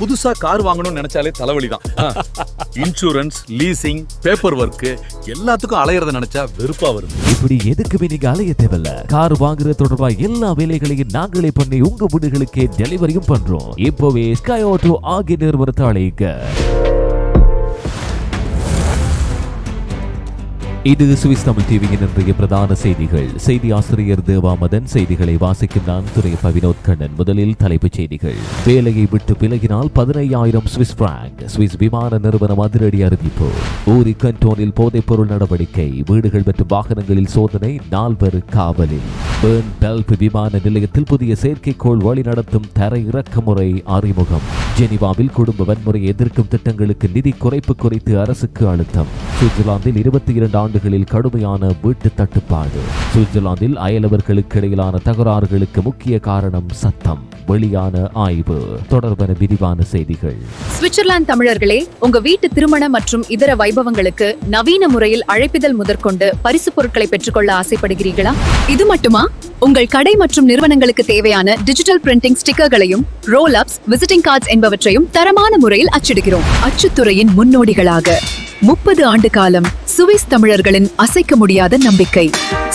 புதுசா கார் வாங்கணும்னு நினைச்சாலே தலைவலிதான். இன்சூரன்ஸ், லீசிங், பேப்பர் ஒர்க் எல்லாத்துக்கும் அலையறத நினைச்சா வெறுப்பா வருது. இப்படி எதுக்குமே நீங்க அலைய தேவையில்ல. கார் வாங்குறது தொடர்பா எல்லா வேலைகளையும் நாங்களே பண்ணி உங்க வீடுகளுக்கே டெலிவரியும் பண்றோம். இப்போவே ஸ்கை ஆட்டோ ஆகிய நிறுவனத்தை அழைங்க. இது சுவிஸ் தமிழ் டிவியின் இன்றைய பிரதான செய்திகள். செய்தி ஆசிரியர் தேவாமதன். செய்திகளை வாசிக்கும் நான் துரைப்ப வினோத் கண்ணன். முதலில் தலைப்புச் செய்திகள். வேலையை விட்டு விலகினால் 15,000 சுவிஸ் பிராங்க். சுவிஸ் விமான நிறுவனம் அதிரடி அறிவிப்பு. ஊரி கண்டோனில் போதைப் பொருள் நடவடிக்கை. வீடுகள் மற்றும் வாகனங்களில் சோதனை. 4 காவலில். பெர்ன் பெல்ப் விமான நிலையத்தில் புதிய செயற்கைக்கோள் வழி நடத்தும் தரை இறக்க முறை அறிமுகம். ஜெனிவாவில் குடும்ப வன்முறை எதிர்க்கும் திட்டங்களுக்கு நிதி குறைப்பு குறித்து அரசுக்கு அழுத்தம். சுவிட்சர்லாந்தில் 22 ஆண்டுகளில் கடுமையான வீட்டு தட்டுப்பாடு. சுவிட்சர்லாந்தில் அயலவர்களுக்கு இடையிலான தகராறுகளுக்கு முக்கிய காரணம் சத்தம். வெளியான ஆய்வு. தொடர்பான விரிவான செய்திகள். சுவிட்சர்லாந்து தமிழர்களே, உங்க வீட்டு திருமண மற்றும் இதர வைபவங்களுக்கு நவீன முறையில் அழைப்பிதழ் முதற்கொண்டு பரிசு பொருட்களை பெற்றுக்கொள்ள ஆசைப்படுகிறீர்களா? இது மட்டுமா? உங்கள் கடை மற்றும் நிறுவனங்களுக்கு தேவையான டிஜிட்டல் பிரிண்டிங் ஸ்டிக்கர்களையும் ரோல் அப்ஸ், விசிட்டிங் கார்ட்ஸ் என்பவற்றையும் தரமான முறையில் அச்சிடுகிறோம். அச்சுத்துறையின் முன்னோடிகளாக 30 ஆண்டு காலம் சுவிஸ் தமிழர்களின் அசைக்க முடியாத நம்பிக்கை.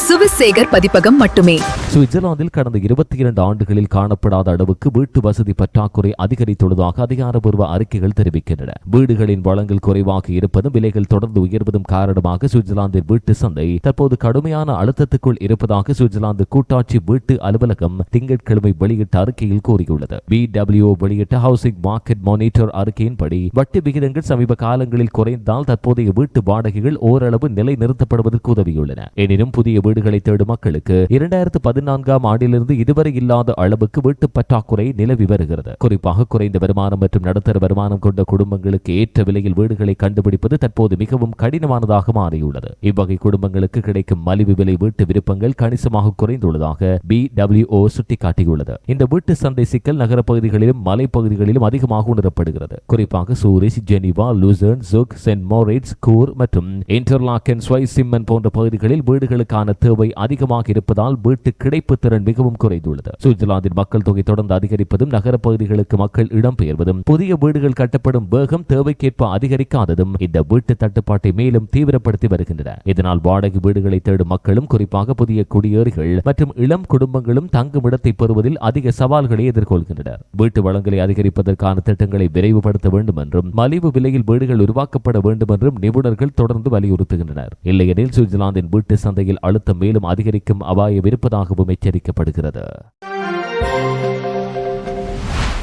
சுவிஸ் சேகர் பதிப்பகம் மட்டுமே. சுவிட்சர்லாந்தில் கடந்த 22 ஆண்டுகளில் காணப்படாத அளவுக்கு வீட்டு வசதி பற்றாக்குறை அதிகரித்துள்ளதாக அதிகாரப்பூர்வ அறிக்கைகள் தெரிவிக்கின்றன. வீடுகளின் வளங்கள் குறைவாக இருப்பதும் விலைகள் தொடர்ந்து உயர்வதும் காரணமாக சுவிட்சர்லாந்தின் வீட்டு சந்தை தற்போது கடுமையான அழுத்தத்துக்குள் இருப்பதாக சுவிட்சர்லாந்து கூட்டாட்சி வீட்டு அலுவலகம் திங்கட்கிழமை வெளியிட்ட அறிக்கையில் கூறியுள்ளது. BWO வெளியிட்ட ஹவுசிங் மார்க்கெட் மானிட்டர் அறிக்கையின்படி வட்டி விகிதங்கள் சமீப காலங்களில் குறைந்தால் தற்போதைய வீட்டு வாடகைகள் ஓரளவு நிலை நிறுத்தப்படுவதற்கு உதவியுள்ளன. எனினும் புதிய வீடுகளை தேடும் மக்களுக்கு 2014ஆம் ஆண்டிலிருந்து இதுவரை இல்லாத அளவுக்கு வீட்டு பற்றாக்குறை நிலவி வருகிறது. குறிப்பாக குறைந்த வருமானம் மற்றும் நடுத்தர வருமானம் கொண்ட குடும்பங்களுக்கு ஏற்ற விலையில் வீடுகளை கண்டுபிடிப்பது தற்போது மிகவும் கடினமானதாக மாறியுள்ளது. இவ்வகை குடும்பங்களுக்கு கிடைக்கும் மலிவு விலை வீட்டு விருப்பங்கள் கணிசமாக குறைந்துள்ளதாக BWO சுட்டிக்காட்டியுள்ளது. இந்த வீட்டு சந்தை சிக்கல் நகர பகுதிகளிலும் மலைப்பகுதிகளிலும் அதிகமாக உணரப்படுகிறது. குறிப்பாக Zurich, Geneva, Lucerne, Zug, Saint Moritz, Chur மற்றும் இன்டர்லாக்கன், ஸ்வைசிம்மன் போன்ற பகுதிகளில் வீடுகளுக்கான தேவை அதிகமாக இருப்பதால் வீட்டு கிடைப்பு திறன் மிகவும் குறைந்துள்ளது. சுவிட்சர்லாந்தின் மக்கள் தொகை தொடர்ந்து அதிகரிப்பதும் நகர பகுதிகளுக்கு மக்கள் இடம்பெயர்வதும் புதிய வீடுகள் கட்டப்படும் வேகம் தேவைக்கேற்ப அதிகரிக்காததும் இந்த வீட்டு தட்டுப்பாட்டை மேலும் தீவிரப்படுத்தி வருகின்றன. இதனால் வாடகை வீடுகளை தேடும் மக்களும் குறிப்பாக புதிய குடியேறிகள் மற்றும் இளம் குடும்பங்களும் தங்கும் இடத்தை பெறுவதில் அதிக சவால்களை எதிர்கொள்கின்றனர். வீட்டு வளங்களை அதிகரிப்பதற்கான திட்டங்களை விரைவுபடுத்த வேண்டும் என்றும் மலிவு விலையில் வீடுகள் உருவாக்கப்பட வேண்டும் என்றும் நிபுணர்கள் தொடர்ந்து வலியுறுத்துகின்றனர். இல்லையெனில் சுவிட்சர்லாந்தின் வீட்டு சந்தையில் அழுத்தம் மேலும் அதிகரிக்கும் அபாயம் இருப்பதாகவும் எச்சரிக்கப்படுகிறது.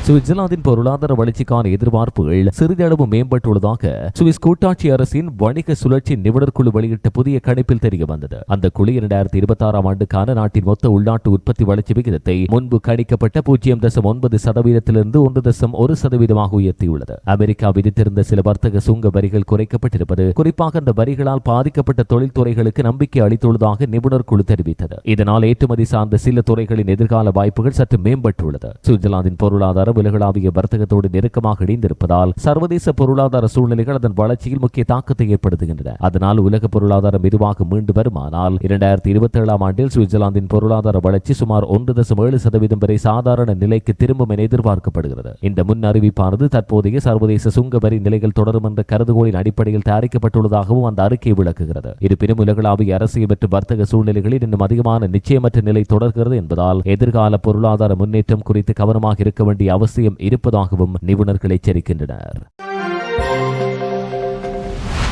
சுவிட்சர்லாந்தின் பொருளாதார வளர்ச்சிக்கான எதிர்பார்ப்புகள் சிறிதளவு மேம்பட்டுள்ளதாக சுவிஸ் கூட்டாட்சி அரசின் வணிக சுழற்சி நிபுணர் குழு வெளியிட்ட புதிய கணிப்பில் தெரிய வந்தது. அந்த குழு 2026ஆம் ஆண்டுக்கான நாட்டின் மொத்த உள்நாட்டு உற்பத்தி வளர்ச்சி விகிதத்தை முன்பு கணிக்கப்பட்ட 0.9%-லிருந்து 1% உயர்த்தியுள்ளது. அமெரிக்கா விதித்திருந்த சில வர்த்தக சுங்க வரிகள் குறைக்கப்பட்டிருப்பது குறிப்பாக அந்த வரிகளால் பாதிக்கப்பட்ட தொழில்துறைகளுக்கு நம்பிக்கை அளித்துள்ளதாக நிபுணர் குழு தெரிவித்தது. இதனால் ஏற்றுமதி சார்ந்த சில துறைகளின் எதிர்கால வாய்ப்புகள் சற்று மேம்பட்டுள்ளது. சுவிட்சர்லாந்தின் பொருளாதாரம் உலகளாவிய வர்த்தகத்தோடு நெருக்கமாக இணைந்திருப்பதால் சர்வதேச பொருளாதார சூழ்நிலைகள் அதன் வளர்ச்சியில் முக்கிய தாக்கத்தை ஏற்படுத்துகின்றன. அதனால் உலக பொருளாதாரம் மெதுவாக மீண்டு வருமானால் 2027ஆம் ஆண்டில் சுவிட்சர்லாந்தின் பொருளாதார வளர்ச்சி சுமார் 1.7% வரை சாதாரண நிலைக்கு திரும்பும் என எதிர்பார்க்கப்படுகிறது. இந்த முன் அறிவிப்பானது தற்போதைய சர்வதேச சுங்க வரி நிலைகள் தொடரும் என்ற கருதுகோளின் அடிப்படையில் தயாரிக்கப்பட்டுள்ளதாகவும் அந்த அறிக்கை விளக்குகிறது. இருப்பினும் உலகளாவிய அரசியல் மற்றும் வர்த்தக சூழ்நிலைகளில் இன்னும் அதிகமான நிச்சயமற்ற நிலை தொடர்கிறது என்பதால் எதிர்கால பொருளாதார முன்னேற்றம் குறித்து கவனமாக இருக்க வேண்டிய அவசியம் இருப்பதாகவும் நிபுணர்கள் எச்சரிக்கின்றனர்.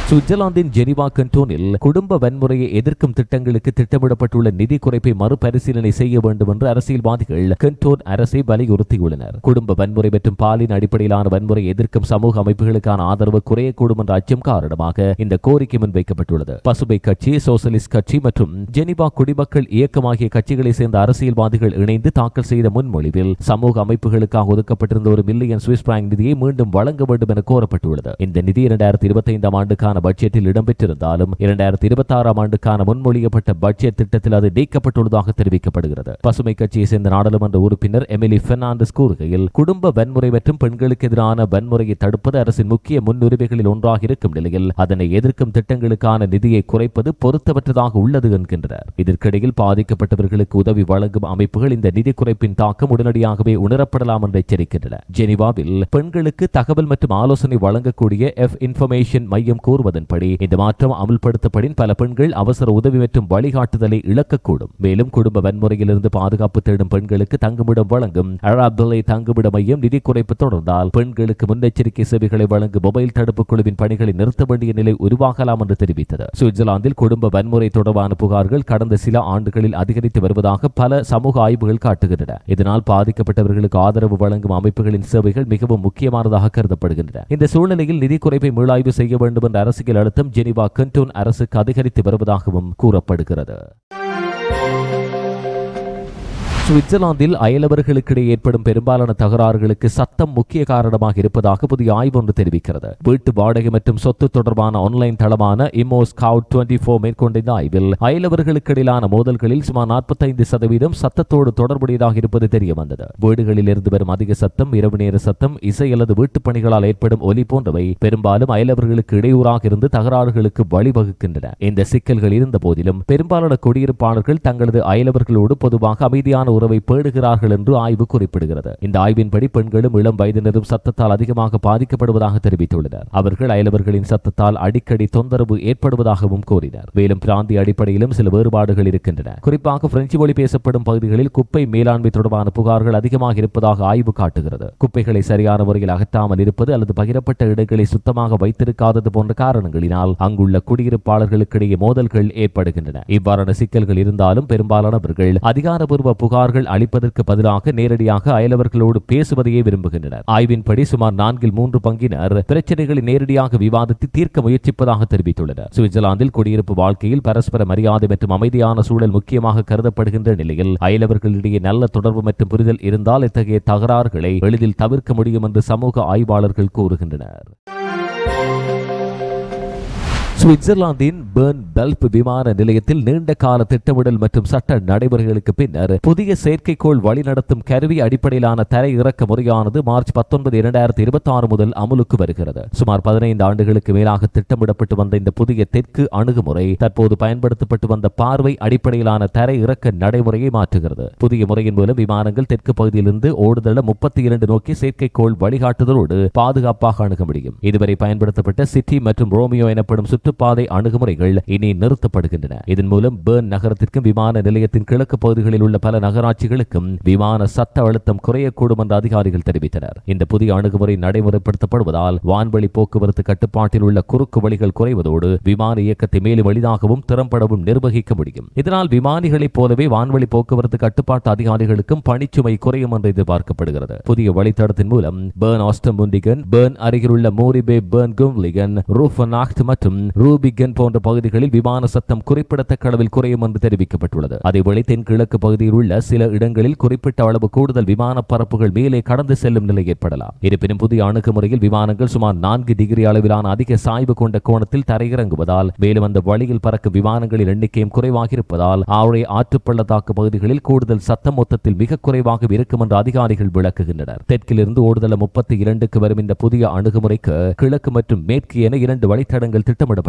சுவிட்சர்லாந்தின் ஜெனிவா கண்டோனில் குடும்ப வன்முறையை எதிர்க்கும் திட்டங்களுக்கு திட்டமிடப்பட்டுள்ள நிதி குறைப்பை மறுபரிசீலனை செய்ய வேண்டும் என்று அரசியல்வாதிகள் கண்டோன் அரசை வலியுறுத்தியுள்ளனர். குடும்ப வன்முறை மற்றும் பாலின அடிப்படையிலான வன்முறை எதிர்க்கும் சமூக அமைப்புகளுக்கான ஆதரவு குறையக்கூடும் என்ற அச்சம் காரணமாக இந்த கோரிக்கை முன்வைக்கப்பட்டுள்ளது. பசுமை கட்சி, சோசலிஸ்ட் கட்சி மற்றும் ஜெனிவா குடிமக்கள் இயக்கம் ஆகிய கட்சிகளை சேர்ந்த அரசியல்வாதிகள் இணைந்து தாக்கல் செய்த முன்மொழிவில் சமூக அமைப்புகளுக்காக ஒதுக்கப்பட்டிருந்த 1 மில்லியன் சுவிஸ் பிராங்க் நிதியை மீண்டும் வழங்க வேண்டும் என கோரப்பட்டுள்ளது. இந்த நிதி 2025ஆம் ஆண்டுக்கான ஆண்டுக்கான பட்ஜெட்டில் இடம்பெற்றிருந்தாலும் 2026 ஆண்டுக்கான முன்மொழியப்பட்ட பட்ஜெட் திட்டத்தில் அது நீக்கப்பட்டுள்ளதாக தெரிவிக்கப்படுகிறது. பசுமை கட்சியை சேர்ந்த நாடாளுமன்ற உறுப்பினர் எமிலி பெர்னாண்டஸ் கூறுகையில், குடும்ப வன்முறை மற்றும் பெண்களுக்கு எதிரான வன்முறையை தடுப்பது அரசின் முக்கிய முன்னுரிமைகளில் ஒன்றாக இருக்கும் நிலையில் அதனை எதிர்க்கும் திட்டங்களுக்கான நிதியை குறைப்பது பொருத்தமற்றதாக உள்ளது என்கின்றனர். இதற்கிடையில் பாதிக்கப்பட்டவர்களுக்கு உதவி வழங்கும் அமைப்புகள் இந்த நிதி குறைப்பின் தாக்கம் உடனடியாகவே உணரப்படலாம் என்று எச்சரிக்கின்றன. ஜெனீவாவில் பெண்களுக்கு தகவல் மற்றும் ஆலோசனை வழங்கக்கூடிய இன்ஃபர்மேஷன் மையம் கூறுவதன்படி இந்த மாற்றம் அமுல்படுத்தப்படின் பல பெண்கள் அவசர உதவி மற்றும் வழிகாட்டுதலை இழக்கக்கூடும். மேலும் குடும்ப வன்முறையிலிருந்து பாதுகாப்பு தேடும் பெண்களுக்கு தங்குமிடம் வழங்கும் அராபிலை தங்குமிட மையம் நிதி குறைப்பு தொடர்ந்தால் பெண்களுக்கு முன்னெச்சரிக்கை சேவைகளை வழங்கும் மொபைல் தடுப்பு குழுவின் பணிகளை நிறுத்த வேண்டிய நிலை உருவாகலாம் என்று தெரிவித்தது. சுவிட்சர்லாந்தில் குடும்ப வன்முறை தொடர்பான புகார்கள் கடந்த சில ஆண்டுகளில் அதிகரித்து வருவதாக பல சமூக ஆய்வுகள் காட்டுகின்றன. இதனால் பாதிக்கப்பட்டவர்களுக்கு ஆதரவு வழங்கும் அமைப்புகளின் சேவைகள் மிகவும் முக்கியமானதாக கருதப்படுகின்றன. இந்த சூழ்நிலையில் நிதி குறைப்பை மீளாய்வு செய்ய வேண்டும் என்ற அரசியல் அழுத்தம் ஜெனீவா கண்டோன் அரசுக்கு அதிகரித்து வருவதாகவும் கூறப்படுகிறது. சுவிட்சர்லாந்தில் அயலவர்களுக்கிடையே ஏற்படும் பெரும்பாலான தகராறுகளுக்கு சத்தம் முக்கிய காரணமாக இருப்பதாக புதிய ஆய்வு ஒன்று தெரிவிக்கிறது. வீட்டு வாடகை மற்றும் சொத்து தொடர்பான ஆன்லைன் தளமான ImmoScout24 மேற்கொண்ட இந்த ஆய்வில் அயலவர்களுக்கிடையிலான மோதல்களில் சுமார் 45% சத்தத்தோடு தொடர்புடையதாக இருப்பது தெரிய வந்தது. வீடுகளில் இருந்து வரும் அதிக சத்தம், இரவு நேர சத்தம், இசை அல்லது வீட்டுப் பணிகளால் ஏற்படும் ஒலி போன்றவை பெரும்பாலும் அயலவர்களுக்கு இடையூறாக இருந்து தகராறுகளுக்கு வழிவகுக்கின்றன. இந்த சிக்கல்கள் இருந்த போதிலும் பெரும்பாலான குடியிருப்பாளர்கள் தங்களது அயலவர்களோடு பொதுவாக அமைதியான உறவை பேணுகிறார்கள் என்று ஆய்வு குறிப்பிடுகிறது. இந்த ஆய்வின்படி பெண்களும் இளம் வயதினரும் சத்தத்தால் அதிகமாக பாதிக்கப்படுவதாக தெரிவித்துள்ளனர். அவர்கள் அயலவர்களின் சத்தத்தால் அடிக்கடி தொந்தரவு ஏற்படுவதாகவும் கூறினர். மேலும் பிராந்திய அடிப்படையிலும் சில வேறுபாடுகள் இருக்கின்றன. குறிப்பாக பிரெஞ்சு மொழி பேசப்படும் பகுதிகளில் குப்பை மேலாண்மை தொடர்பான புகார்கள் அதிகமாக இருப்பதாக ஆய்வு காட்டுகிறது. குப்பைகளை சரியான முறையில் அகற்றாமல் இருப்பது அல்லது பகிரப்பட்ட இடங்களை சுத்தமாக வைத்திருக்காதது போன்ற காரணங்களினால் அங்குள்ள குடியிருப்பாளர்களுக்கிடையே மோதல்கள் ஏற்படுகின்றன. இவ்வாறான சிக்கல்கள் இருந்தாலும் பெரும்பாலானவர்கள் அதிகாரப்பூர்வ புகார்கள் அளிப்பதற்கு பதிலாக நேரடியாக அயலவர்களோடு பேசுவதையே விரும்புகின்றனர். ஆய்வின்படி சுமார் 3/4 பிரச்சனைகளை நேரடியாக விவாதித்து தீர்க்க முயற்சிப்பதாக தெரிவித்துள்ளனர். சுவிட்சர்லாந்தில் குடியிருப்பு வாழ்க்கையில் பரஸ்பர மரியாதை மற்றும் அமைதியான சூழல் முக்கியமாக கருதப்படுகின்ற நிலையில் அயலவர்களிடையே நல்ல தொடர்பு மற்றும் புரிதல் இருந்தால் இத்தகைய தகராறுகளை எளிதில் தவிர்க்க முடியும் என்று சமூக ஆய்வாளர்கள் கூறுகின்றனர். சுவிட்சர்லாந்தின் பெர்ன் பெல்ப் விமான நிலையத்தில் நீண்ட கால திட்டமிடல் மற்றும் சட்ட நடைமுறைகளுக்கு பின்னர் புதிய செயற்கைக்கோள் வழிநடத்தும் கருவி அடிப்படையிலான தரை இறக்க முறையானது மார்ச் 19, 2026 முதல் அமுலுக்கு வருகிறது. சுமார் 15 ஆண்டுகளுக்கு மேலாக திட்டமிடப்பட்டு வந்த இந்த புதிய தெற்கு அணுகுமுறை தற்போது பயன்படுத்தப்பட்டு வந்த பார்வை அடிப்படையிலான தரை இறக்க நடைமுறையை மாற்றுகிறது. புதிய முறையின் மூலம் விமானங்கள் தெற்கு பகுதியிலிருந்து ஓடுதள 32 நோக்கி செயற்கைக்கோள் வழிகாட்டுதலோடு பாதுகாப்பாக அணுக முடியும். இதுவரை பயன்படுத்தப்பட்ட சிட்டி மற்றும் ரோமியோ எனப்படும் பாதை அணுகுமுறைகள் இனி நிறுத்தப்படுகின்றன. இதன் மூலம் பெர்ன் நகரத்திற்கும் விமான நிலையத்தின் கிழக்கு பகுதிகளில் உள்ள பல நகராட்சிகளுக்கும் விமான சத்த அழுத்தம் குறையக்கூடும் என்று அதிகாரிகள் தெரிவித்தனர். இந்த புதிய அணுகுமுறை நடைமுறைப்படுத்தப்படுவதால் வான்வழி போக்குவரத்து கட்டுப்பாட்டில் உள்ள குறுக்கு வழிகள் குறைவதோடு விமான இயக்கத்தை மேலும் எளிதாகவும் திறம்படவும் நிர்வகிக்க முடியும். இதனால் விமானிகளைப் போலவே வான்வழி போக்குவரத்து கட்டுப்பாட்டு அதிகாரிகளுக்கும் பணிச்சுமை குறையும் என்று எதிர்பார்க்கப்படுகிறது. புதிய வழித்தடத்தின் மூலம் பெர்ன் ஆஸ்டமுண்டிகன், பெர்ன் அருகிலுள்ள மோரிபே, பெர்ன் கும்லிகன், ரூஃபனாக்ட் மற்றும் ரூபிகன் போன்ற பகுதிகளில் விமான சத்தம் குறிப்பிடத்தக்க அளவில் குறையும் என்று தெரிவிக்கப்பட்டுள்ளது. அதேவேளை தென்கிழக்கு பகுதியில் உள்ள சில இடங்களில் குறிப்பிட்ட அளவு கூடுதல் விமான பரப்புகள் மேலே கடந்து செல்லும் நிலை ஏற்படலாம். இருப்பினும் புதிய அணுகுமுறையில் விமானங்கள் சுமார் 4 டிகிரி அளவிலான அதிக சாய்வு கொண்ட கோணத்தில் தரையிறங்குவதால் மேலும் அந்த வழியில் பறக்கும் விமானங்களின் எண்ணிக்கையும் குறைவாக இருப்பதால் ஆவரை ஆற்றுப்பள்ளத்தாக்கு பகுதிகளில் கூடுதல் சத்தம் மொத்தத்தில் மிக குறைவாக இருக்கும் என்று அதிகாரிகள் விளக்குகின்றனர். தெற்கிலிருந்து ஓடுதள 32க்கு வரும் இந்த புதிய அணுகுமுறைக்கு கிழக்கு மற்றும் மேற்கு என 2 வழித்தடங்கள் திட்டமிடப்பட்டுள்ளன.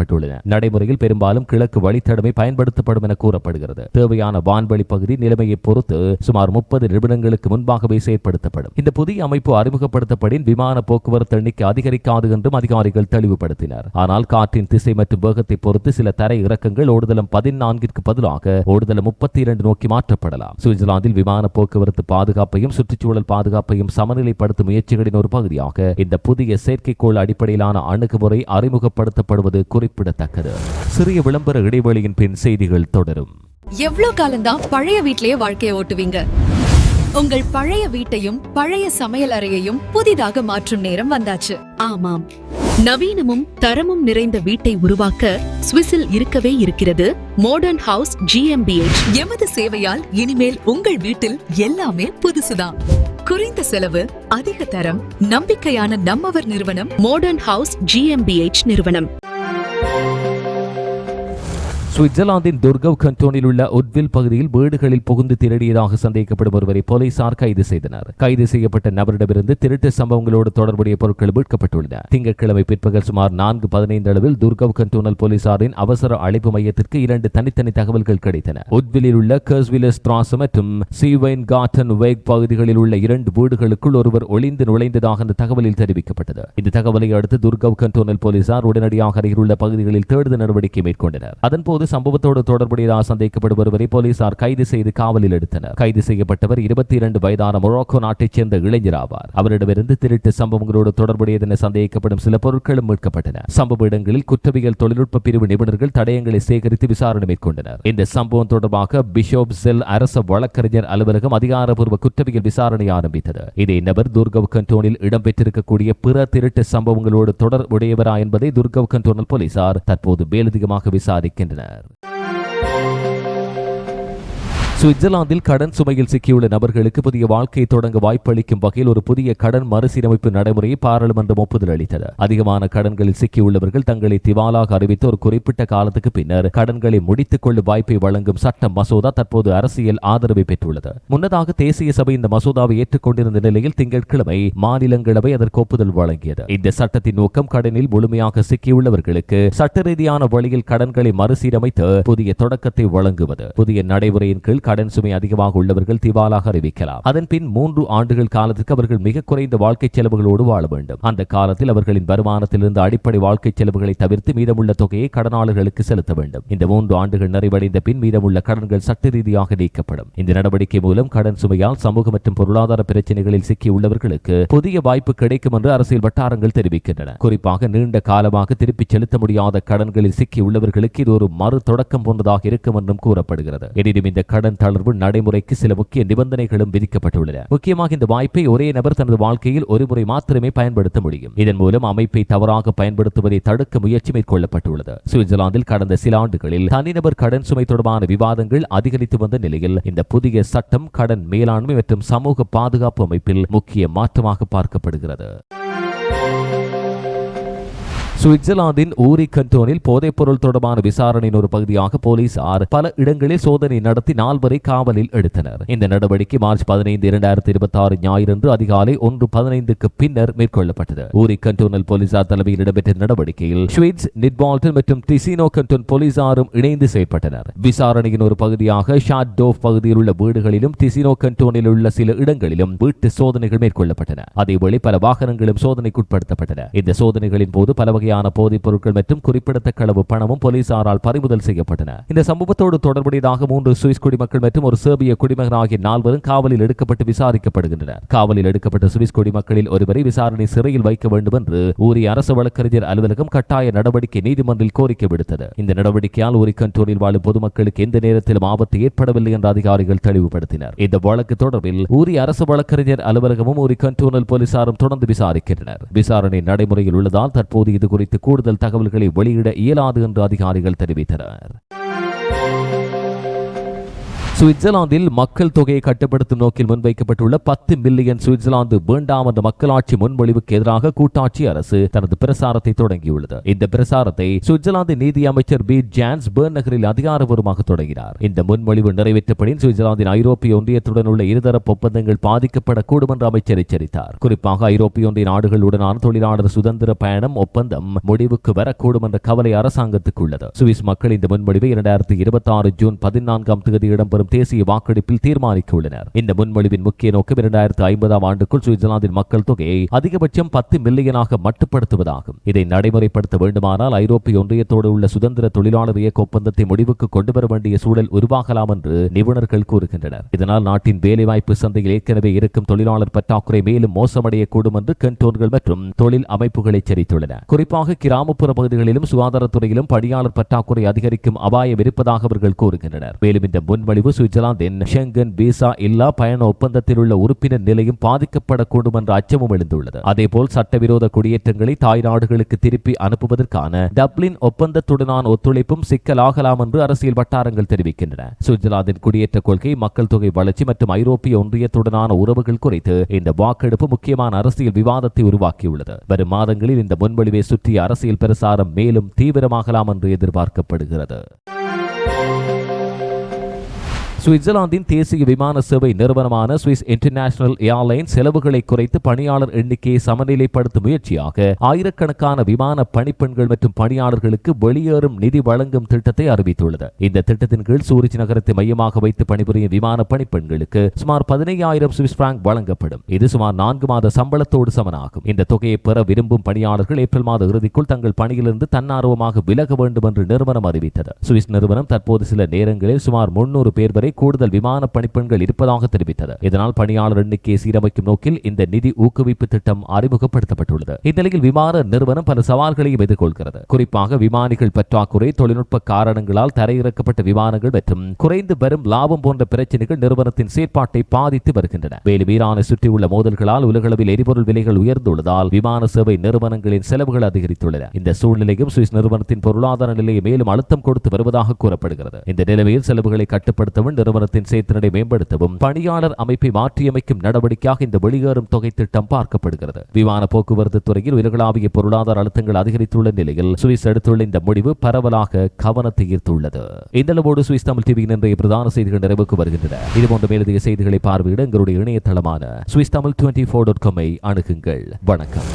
நடைமுறையில் பெரும்பாலும் கிழக்கு வழித்தடமே பயன்படுத்தப்படும் என கூறப்படுகிறது. தேவையான வான்வழி பகுதி நிலைமையை பொறுத்து சுமார் 30 நிமிடங்களுக்கு முன்பாகவே செயற்படுத்தப்படும். இந்த புதிய அமைப்பு அறிமுகப்படுத்தப்படின் விமான போக்குவரத்து எண்ணிக்கை அதிகரிக்காது என்றும் அதிகாரிகள் தெளிவுபடுத்தினர். ஆனால் காற்றின் திசை மற்றும் வேகத்தை பொறுத்து சில தரை இறக்கங்கள் ஓடுதளம் 14க்கு பதிலாக ஓடுதளம் 32 நோக்கி மாற்றப்படலாம். சுவிட்சர்லாந்தில் விமான போக்குவரத்து பாதுகாப்பையும் சுற்றுச்சூழல் பாதுகாப்பையும் சமநிலைப்படுத்தும் முயற்சிகளின் ஒரு பகுதியாக இந்த புதிய செயற்கைக்கோள் அடிப்படையிலான அணுகுமுறை அறிமுகப்படுத்தப்படுவது குறிப்பிடத்தக்கது. சிறிய விளம்பர இடைவெளியின் பின் செய்திகள் தொடரும். எவ்வளவு காலம்தான் பழைய வீட்டிலேயே வாழ்க்கையை ஓட்டுவீங்க? உங்கள் பழைய வீட்டையும் பழைய சமையல் அறையையும் புதிதாக மாற்றும் நேரம் வந்தாச்சு. ஆமாம், நவீனமும் தரமும் நிறைந்த வீட்டை உருவாக்க சுவிஸில் இருக்கவே இருக்கிறது மாடர்ன் ஹவுஸ் GmbH. எமது சேவையால் இனிமேல் உங்கள் வீட்டில் எல்லாமே புதுசுதான். குறைந்த செலவு, அதிக தரம், நம்பிக்கையான நம்மவர் நிறுவனம் மாடர்ன் ஹவுஸ் GmbH நிறுவனம். சுவிட்சர்லாந்தின் துர்கவ் கண்டோனில் உள்ள உட்வில் பகுதியில் வீடுகளில் புகுந்து திருடியதாக சந்தேகப்படும் ஒருவரை போலீசார் கைது செய்தனர். கைது செய்யப்பட்ட நபரிடமிருந்து திருட்டு சம்பவங்களோடு தொடர்புடைய பொருட்கள் மீட்கப்பட்டுள்ளன. திங்கட்கிழமை பிற்பகல் சுமார் 4:15 அளவில் துர்கவ் கண்டோனல் போலீசாரின் அவசர அழைப்பு மையத்திற்கு 2 தனித்தனி தகவல்கள் கிடைத்தன. உட்விலில் உள்ள கர்ஸ்விலஸ் திராஸ் மற்றும் சீவைன் கார்டன் வேக் பகுதிகளில் உள்ள 2 வீடுகளுக்குள் ஒருவர் ஒளிந்து நுழைந்ததாக அந்த தகவலில் தெரிவிக்கப்பட்டது. இந்த தகவலை அடுத்து துர்கவ் கண்டோனல் போலீசார் உடனடியாக அருகிலுள்ள பகுதிகளில் தேடுதல் நடவடிக்கை மேற்கொண்டனர். அதன்போது சம்பவத்தோடு தொடர்புடையதாக சந்தேகப்படும் ஒருவரை போலீசார் கைது செய்து காவலில் எடுத்தனர். கைது செய்யப்பட்டவர் 22 வயதான மொராக்கோ நாட்டைச் சேர்ந்த இளைஞர் ஆவார். அவரிடமிருந்து திருட்டு சம்பவங்களோடு தொடர்புடையதென சந்தேகிக்கப்படும் சில பொருட்களும் மீட்கப்பட்டன. சம்பவ இடங்களில் குற்றவியல் தொழில்நுட்ப பிரிவு நிபுணர்கள் தடயங்களை சேகரித்து விசாரணை மேற்கொண்டனர். இந்த சம்பவம் தொடர்பாக பிஷப் செல் அரச வழக்கறிஞர் அலுவலகம் அதிகாரப்பூர்வ குற்றவியல் விசாரணை ஆரம்பித்தது. இதே நபர் துர்கவ் கண்டோனில் இடம்பெற்றிருக்கக்கூடிய பிற திருட்டு சம்பவங்களோடு தொடர்புடையவரா என்பதை துர்கவ் கண்டோனல் போலீசார் தற்போது மேலதிகமாக விசாரிக்கின்றனர். சுவிட்சர்லாந்தில் கடன் சுமையில் சிக்கியுள்ள நபர்களுக்கு புதிய வாழ்க்கையை தொடங்க வாய்ப்பளிக்கும் வகையில் ஒரு புதிய கடன் மறுசீரமைப்பு நடைமுறையை பாராளுமன்றம் ஒப்புதல் அளித்தது. அதிகமான கடன்களில் சிக்கியுள்ளவர்கள் தங்களை திவாலாக அறிவித்து ஒரு குறிப்பிட்ட காலத்துக்கு பின்னர் கடன்களை முடித்துக் கொள்ளும் வாய்ப்பை வழங்கும் சட்ட மசோதா தற்போது அரசியல் ஆதரவை பெற்றுள்ளது. முன்னதாக தேசிய சபை இந்த மசோதாவை ஏற்றுக்கொண்டிருந்த நிலையில் திங்கட்கிழமை மாநிலங்களவை அதற்கு ஒப்புதல் வழங்கியது. இந்த சட்டத்தின் நோக்கம் கடனில் முழுமையாக சிக்கியுள்ளவர்களுக்கு சட்ட ரீதியான வழியில் கடன்களை மறுசீரமைத்து புதிய தொடக்கத்தை வழங்குவது. புதிய நடைமுறையின் கீழ் கடன் சுமை அதிகமாக உள்ளவர்கள் திவாலாக அறிவிக்கலாம். அதன் பின் 3 ஆண்டுகள் காலத்துக்கு அவர்கள் மிக குறைந்த வாழ்க்கை செலவுகளோடு வாழ வேண்டும். அந்த காலத்தில் அவர்களின் வருமானத்திலிருந்து அடிப்படை வாழ்க்கை செலவுகளை தவிர்த்து மீதமுள்ள தொகையை கடனாளர்களுக்கு செலுத்த வேண்டும். இந்த 3 ஆண்டுகள் நிறைவடைந்த பின் மீதமுள்ள கடன்கள் சட்ட ரீதியாக நீக்கப்படும். இந்த நடவடிக்கை மூலம் கடன் சுமையால் சமூக மற்றும் பொருளாதார பிரச்சனைகளில் சிக்கி உள்ளவர்களுக்கு புதிய வாய்ப்பு கிடைக்கும் என்று அரசியல் வட்டாரங்கள் தெரிவிக்கின்றன. குறிப்பாக நீண்ட காலமாக திருப்பிச் செலுத்த முடியாத கடன்களில் சிக்கி உள்ளவர்களுக்கு இது ஒரு மறு தொடக்கம் போன்றதாக இருக்கும் என்றும் கூறப்படுகிறது. எனினும் இந்த கடன் தளர்வு நடைமுறைக்கு சில முக்கிய நிபந்தனைகளும் விதிக்கப்பட்டுள்ளன. முக்கியமாக இந்த வாய்ப்பை ஒரே நபர் தனது வாழ்க்கையில் ஒரு முறை மாத்திரமே பயன்படுத்த முடியும். இதன் மூலம் அமைப்பை தவறாக பயன்படுத்துவதை தடுக்க முயற்சி மேற்கொள்ளப்பட்டுள்ளது. சுவிட்சர்லாந்தில் கடந்த சில ஆண்டுகளில் தனிநபர் கடன் சுமை தொடர்பான விவாதங்கள் அதிகரித்து வந்த நிலையில் இந்த புதிய சட்டம் கடன் மேலாண்மை மற்றும் சமூக பாதுகாப்பு அமைப்பில் முக்கிய மாற்றமாக பார்க்கப்படுகிறது. சுவிட்சர்லாந்தின் ஊரி கண்டோனில் போதைப் பொருள் தொடர்பான விசாரணையின் ஒரு பகுதியாக போலீசார் பல இடங்களில் சோதனை நடத்தி 4 வரை காவலில் எடுத்தனர். இந்த நடவடிக்கை மார்ச் 15, 2026 ஞாயிறன்று அதிகாலை 1:15க்கு பின்னர் மேற்கொள்ளப்பட்டது. ஊரி கண்டோனல் போலீசார் தலைமையில் இடம்பெற்ற நடவடிக்கையில் ஸ்வீட்ஸ், நிட்பால்டன் மற்றும் டிசினோ கண்டோன் போலீசாரும் இணைந்து செயல்பட்டனர். விசாரணையின் ஒரு பகுதியாக ஷாட்டோஃப் பகுதியில் உள்ள வீடுகளிலும் டிசினோ கண்டோனில் உள்ள சில இடங்களிலும் வீட்டு சோதனைகள் மேற்கொள்ளப்பட்டன. அதேவேளை பல வாகனங்களும் சோதனைக்குட்படுத்தப்பட்டன. இந்த சோதனைகளின் போது பல வகையான போதைப் பொருட்கள் மற்றும் குறிப்பிடத்தக்க அளவு பணமும் போலீசாரால் பறிமுதல் செய்யப்பட்டன. இந்த சம்பவத்தோடு தொடர்புடையதாக 3 சுவிஸ் குடிமக்கள் மற்றும் ஒரு சேர்பிய குடிமகன் ஆகிய 4 காவலில் எடுக்கப்பட்டு விசாரிக்கப்படுகின்றனர். காவலில் எடுக்கப்பட்ட சுவிஸ் குடிமக்களில் ஒருவரை விசாரணை சிறையில் வைக்க வேண்டும் என்று ஊரி அரசு வழக்கறிஞர் அலுவலகம் கட்டாய நடவடிக்கை நீதிமன்றில் கோரிக்கை விடுத்தது. இந்த நடவடிக்கையால் ஊரி கண்டோனில் வாழும் பொதுமக்களுக்கு எந்த நேரத்திலும் ஆபத்து ஏற்படவில்லை என்று அதிகாரிகள் தெளிவுபடுத்தினர். இந்த வழக்கு தொடர்பில் ஊரி அரசு வழக்கறிஞர் அலுவலகமும் ஊரி கண்டோனல் போலீசாரும் தொடர்ந்து விசாரிக்கின்றனர். விசாரணை நடைமுறையில் உள்ளதால் தற்போது இது குறித்து கூடுதல் தகவல்களை வெளியிட இயலாது என்று அதிகாரிகள் தெரிவித்தனர். சுவிட்சர்லாந்தில் மக்கள் தொகையை கட்டுப்படுத்தும் நோக்கில் முன்வைக்கப்பட்டுள்ள 10 மில்லியன் சுவிட்சர்லாந்து வேண்டாம் என்ற மக்களாட்சி முன்மொழிவுக்கு எதிராக கூட்டாட்சி அரசு தனது பிரசாரத்தை தொடங்கியுள்ளது. இந்த பிரசாரத்தை சுவிட்சர்லாந்து நீதி அமைச்சர் பீட் ஜான்ஸ் பெர்ன் நகரில் அதிகாரப்பூர்வமாக தொடங்கினார். இந்த முன்மொழிவு நிறைவேற்றப்படி சுவிட்சர்லாந்தின் ஐரோப்பிய ஒன்றியத்துடன் உள்ள இருதரப்பு ஒப்பந்தங்கள் பாதிக்கப்படக்கூடும் என்று அமைச்சர் எச்சரித்தார். குறிப்பாக ஐரோப்பிய ஒன்றிய நாடுகளுடனான தொழிலாளர் சுதந்திர பயணம் ஒப்பந்தம் முடிவுக்கு வரக்கூடும் என்ற கவலை அரசாங்கத்துக்கு உள்ளது. சுவிஸ் மக்கள் இந்த முன்மொழிவை 2026 ஜூன் 14ஆம் தேதி இடம்பெறும் தேசிய வாக்கெடுப்பில் தீர்மானிக்க உள்ளனர். இந்த முன்மொழிவின் முக்கிய நோக்கம் 2050ஆம் ஆண்டுக்குள் சுவிட்சர்லாந்தின் மக்கள் தொகையை அதிகபட்சம் 10 மில்லியனாக மட்டுப்படுத்துவதாகும். இதை நடைமுறைப்படுத்த வேண்டுமானால் ஐரோப்பிய ஒன்றியத்தோடு உள்ள சுதந்திர தொழிலாளர் இயக்க ஒப்பந்தத்தை முடிவுக்கு கொண்டு வர வேண்டிய சூழல் உருவாகலாம் என்று நிபுணர்கள் கூறுகின்றனர். இதனால் நாட்டின் வேலைவாய்ப்பு சந்தையில் ஏற்கனவே இருக்கும் தொழிலாளர் பற்றாக்குறை மேலும் மோசமடையக்கூடும் என்று கண்டோன்கள் மற்றும் தொழில் அமைப்புகள் எச்சரித்துள்ளன. குறிப்பாக கிராமப்புற பகுதிகளிலும் சுகாதாரத்துறையிலும் பணியாளர் பற்றாக்குறை அதிகரிக்கும் அபாயம் இருப்பதாக அவர்கள் கூறுகின்றனர். மேலும் இந்த முன்மொழிவு சுவிட்சர்லாந்தின் ஷெங்கன் விசா இல்லா பயண ஒப்பந்தத்தில் உள்ள உறுப்பினர் நிலையும் பாதிக்கப்படக்கூடும் என்ற அச்சமும் எழுந்துள்ளது. அதேபோல் சட்டவிரோத குடியேற்றங்களை தாய் நாடுகளுக்கு திருப்பி அனுப்புவதற்கான டப்ளின் ஒப்பந்தத்துடனான ஒத்துழைப்பும் சிக்கலாகலாம் என்று அரசியல் வட்டாரங்கள் தெரிவிக்கின்றன. சுவிட்சர்லாந்தின் குடியேற்ற கொள்கை, மக்கள் தொகை வளர்ச்சி மற்றும் ஐரோப்பிய ஒன்றியத்துடனான உறவுகள் குறித்து இந்த வாக்கெடுப்பு முக்கியமான அரசியல் விவாதத்தை உருவாக்கியுள்ளது. வரும் மாதங்களில் இந்த முன்மொழிவை சுற்றிய அரசியல் பிரசாரம் மேலும் தீவிரமாகலாம் என்று எதிர்பார்க்கப்படுகிறது. சுவிட்சர்லாந்தின் தேசிய விமான சேவை நிறுவனமான சுவிஸ் இன்டர்நேஷனல் ஏர்லைன்ஸ் செலவுகளை குறைத்து பணியாளர் எண்ணிக்கையை சமநிலைப்படுத்தும் முயற்சியாக ஆயிரக்கணக்கான விமான பணிப்பெண்கள் மற்றும் பணியாளர்களுக்கு வெளியேறும் நிதி வழங்கும் திட்டத்தை அறிவித்துள்ளது. இந்த திட்டத்தின் கீழ் சூரிச் நகரத்தை மையமாக வைத்து பணிபுரியும் விமான பணிப்பெண்களுக்கு சுமார் 15,000 சுவிஸ் பிராங்க் வழங்கப்படும். இது சுமார் 4 மாத சம்பளத்தோடு சமனாகும். இந்த தொகையை பெற விரும்பும் பணியாளர்கள் ஏப்ரல் மாத இறுதிக்குள் தங்கள் பணியிலிருந்து தன்னார்வமாக விலக வேண்டும் என்று நிறுவனம் அறிவித்தது. சுவிஸ் நிறுவனம் தற்போது சில நேரங்களில் சுமார் 300 பேர் வரை கூடுதல் விமான பணிப்பெண்கள் இருப்பதாக தெரிவித்தது. இதனால் பணியாளர் எண்ணிக்கையை சீரமைக்கும் நோக்கில் இந்த நிதி ஊக்குவிப்பு திட்டம் அறிமுகப்படுத்தப்பட்டுள்ளது. இந்நிலையில் விமான நிறுவனம் பல சவால்களையும் எதிர்கொள்கிறது. குறிப்பாக விமானிகள் பற்றாக்குறை, தொழில்நுட்ப காரணங்களால் தரையிறக்கப்பட்ட விமானங்கள் மற்றும் குறைந்து வரும் லாபம் போன்ற பிரச்சனைகள் நிறுவனத்தின் செயற்பாட்டை பாதித்து வருகின்றன. மேலும் ஈரானை சுற்றியுள்ள மோதல்களால் உலகளவில் எரிபொருள் விலைகள் உயர்ந்துள்ளதால் விமான சேவை நிறுவனங்களின் செலவுகள் அதிகரித்துள்ளன. இந்த சூழ்நிலையும் சுவிஸ் நிறுவனத்தின் பொருளாதார நிலையை மேலும் அழுத்தம் கொடுத்து வருவதாக கூறப்படுகிறது. இந்த நிலைமையில் செலவுகளை கட்டுப்படுத்தவும் நிறுவனத்தின் செயற்திறனை மேம்படுத்தவும் பணியாளர் அமைப்பை மாற்றியமைக்கும் நடவடிக்கையாக இந்த வெளியேறும் தொகை திட்டம் பார்க்கப்படுகிறது. விமான போக்குவரத்து துறையில் உலகளாவிய பொருளாதார அழுத்தங்கள் அதிகரித்துள்ள நிலையில் சுவிஸ் எடுத்துள்ள இந்த முடிவு பரவலாக கவனத்தை ஈர்த்துள்ளது. இந்த அளவோடு சுவிஸ் தமிழ் டிவியின் இன்றைய பிரதான செய்திகள் நிறைவுக்கு வருகின்றன. இதுபோன்ற மேலதிக செய்திகளை பார்வையிட எங்களுடைய இணையதளமான swissthamil24.com-ஐ அணுகுங்கள். வணக்கம்.